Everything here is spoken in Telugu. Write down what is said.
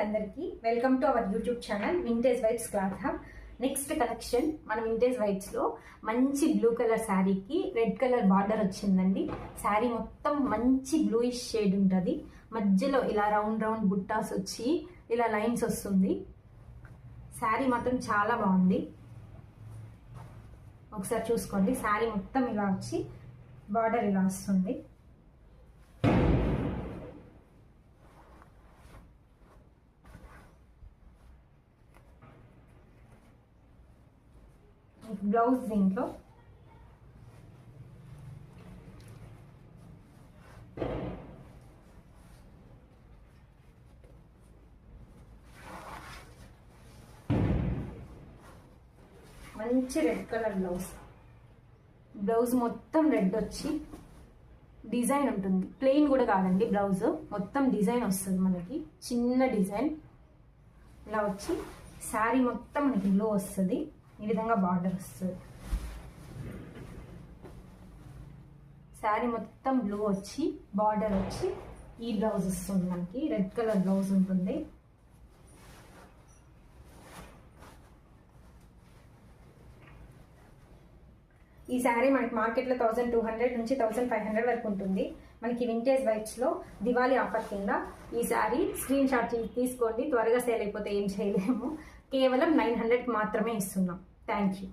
అందరికీ welcome to our YouTube channel vintage vibes cloth hub. Next collection మన వింటేజ్ వైబ్స్ లో మంచి బ్లూ కలర్ శారీకి రెడ్ కలర్ బార్డర్ వచ్చిందండి. శారీ మొత్తం మంచి బ్లూయిష్ షేడ్ ఉంటుంది. మధ్యలో ఇలా రౌండ్ రౌండ్ బుట్టాస్ వచ్చి ఇలా లైన్స్ వస్తుంది. శారీ మాత్రం చాలా బాగుంది. ఒకసారి చూసుకోండి. శారీ మొత్తం ఇలా వచ్చి బార్డర్ ఇలా వస్తుంది. బ్లౌజ్ దీంట్లో మంచి రెడ్ కలర్ బ్లౌజ్ మొత్తం రెడ్ వచ్చి డిజైన్ ఉంటుంది. ప్లెయిన్ కూడా కాదండి, బ్లౌజ్ మొత్తం డిజైన్ వస్తుంది. మనకి చిన్న డిజైన్ ఇలా వచ్చి శారీ మొత్తం మనకి బ్లూ వస్తుంది. ఈ విధంగా బార్డర్ వస్తుంది. శారీ మొత్తం బ్లూ వచ్చి బార్డర్ వచ్చి ఈ బ్లౌజ్ వస్తుంది. మనకి రెడ్ కలర్ బ్లౌజ్ ఉంటుంది. ఈ శారీ మనకి మార్కెట్లో 1200 నుంచి 1500 వరకు ఉంటుంది. మనకి వింటేజ్ వైబ్స్లో దివాళీ ఆఫర్ కింద ఈ శారీ స్క్రీన్ షాట్ తీసుకోండి. త్వరగా సేల్ అయిపోతే ఏం చేయలేము. కేవలం 900 మాత్రమే ఇస్తున్నాం. Thank you.